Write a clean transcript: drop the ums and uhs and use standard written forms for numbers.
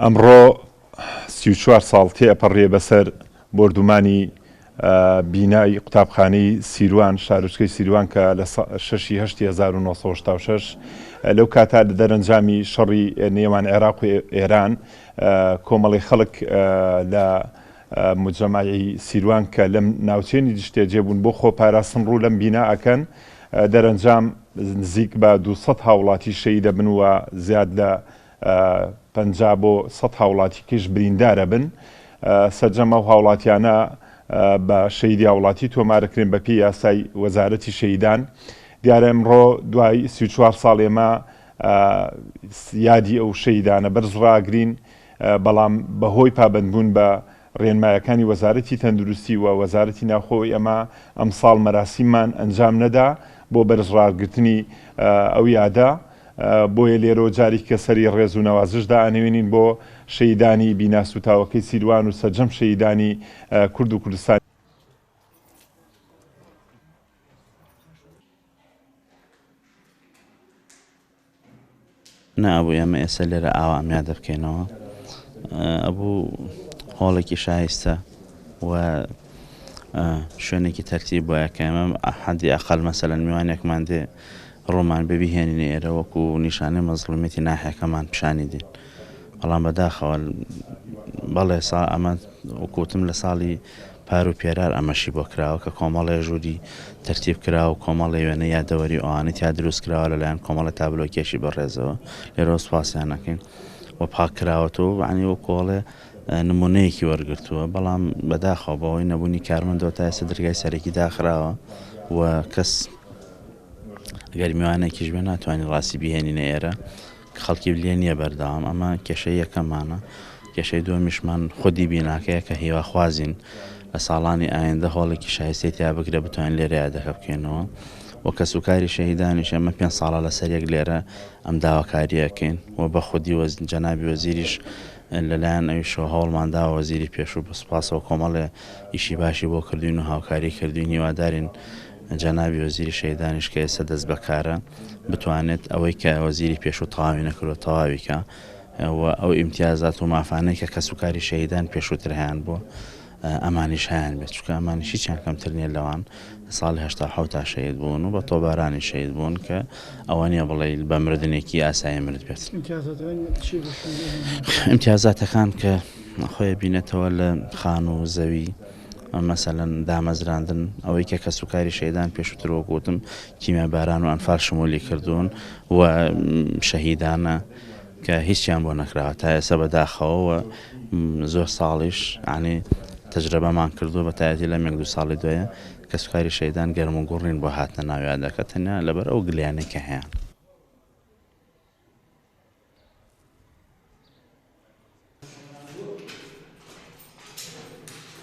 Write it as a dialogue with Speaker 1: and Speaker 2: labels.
Speaker 1: ئەمڕۆ 34 ساڵ تێپەڕێ بەسەر بردومانی بینای قوتابخانەی سیروان شارۆچکەی سیروان کە لە 6/8/1986 لەو کاتا لە دەرەنجامی شەڕی نێوان عێراق و ئێران کۆمەڵی خەڵک لە مجەمەعی سیروان کە لەم ناوچێنی دشتێجێ بوون بۆ خۆپاراستن ڕوو لەم بینا ئەکەن دەرەنجام نزیک بە 200 هاوڵاتی شەهیدە بن و زیاد لە 50 بۆ 100 هاوڵاتی کەش بریندارە بن سەرجەمە و هاوڵاتیانە بە شەیدی هاوڵاتی تۆمارەکرێن بە پێی یاسای وەزارەتی شەیدان دیارە ئەمڕۆ دوای 34 ساڵ ئێمە یادی ئەو شەیدانە بەرزڕاگرین بەڵام بەهۆی پابەندبوون بە ڕێنمایەکانی وەزارەتی تەندروستی و وەزارەتی ناوخۆی ئەمە ئەمساڵ مەراسیممان ئەنجام نەدا بۆ بەرزڕاگرتنی ئەو یادە بۆیە لێرۆ جارێک کە سەری ڕێز و نەوازشدا ئەنوێنین بۆ شەیدانی بیناسوتاوەکەی سیروان و سەرجەم شەیدانی کورد و کوردستان
Speaker 2: نابوو ئێمە ئێستا لێرە ئاوامیان دەبکەینەوە ئەبوو هۆڵێکی شایستە و شوێنێکی تەرتیب بۆیە کە ئێمە حەدی ئەقەل مەسەلەن میوانێکمان دێ ڕۆمان ببیهێنینە ئێرە وەکو نیشانەی مەزڵومیەتی ناحیەکەمان پیشانی دین بەڵام بەداخەوە بەڵێ ئەمە وەکوتم لە ساڵی پار و پێرار ئەمەشی بۆ کراوە کە کۆمەڵی ژووری تەرتیب کراوە و کۆمەڵی وێنە یادەوەری ئەوانە یا دروست کراوە لەلایەن کۆمەڵی تابلۆکێشی بەڕێزەوە لێرە سوپاسیان نەکەین و پاک کراوەتەوە عنی وە کۆڵێ نمونەیەکی وەرگرتووە بەڵام بەداخەوە بەوەی نەبوونی کارمەندەوە تا ئێستا دەرگای سەرەکی داخراوە و کەس ئەگەر میوانێکیش بێ ناتوانین ڕاستی بهێنینە ئێرە خەڵکی لێ نییە بەردەوام ئەمە کێشەی یەکەمانە کێشەی دووەمیشمان خودی بیناکەیە کە هیواخوازین لە ساڵانی ئایندە هۆڵێکی شایستەی یا بگرە بتوانین لێرە یادەکە بکەینەوە و کەسوکاری شەهیدانیش ئەمە 5 ساڵە لەسەر یەک لێرە ئەم داواکاریەکەین و بە خودی جەنابی وەزیریش لەلایەن ئەویشەوە هەوڵمانداوە وەزیری پێشوو بە سوپاسەوە کۆمەڵێ ئیشی باشی بۆ کردوین و هاوکاری کردوین هیوادارین جەنابی وەزیری شەیدانیش کە ئێستا دەست بەکارە بتوانێت ئەوەی کە وەزیری پێشوو تەواوی نەکردووە تەواویکە و ئەو ئیمتیازات و مافانەی کە کەسوکاری شەهیدان پێشووتر هەیان بۆ ئەمانیش هەیان بێت چونکە ئەمانیشی چیان کەمتر نییە لەوان ساڵی 87 تا شەهید بوون و بە تۆبارانی شەهید بوون کە ئەوە نیە بڵێ بە مردنێکی ئاسایی مرد بێت ئیمتیازاتەکان کە خۆی بینێتەوە لە خان و زەوی مەسەلەن دامەزراندن ئەوەی کە کەسوکاری شەیدان پێشووترەوە گوتم کیمیا باران و ئەنفال شمولی کردوون و شەهیدانە کە هیچیان بۆ نەکراوە تا ئێستا بەداخەوە زۆر ساڵیش عنی تەجربەمان کردو بە تایەتی لەم 1-2 ساڵی دوایە کەسوکاری شەیدان گەرم و گوڕین بۆ هاتنە ناویادەکە تەنیا لەبەر ئەو گلیانەی کە هەیە.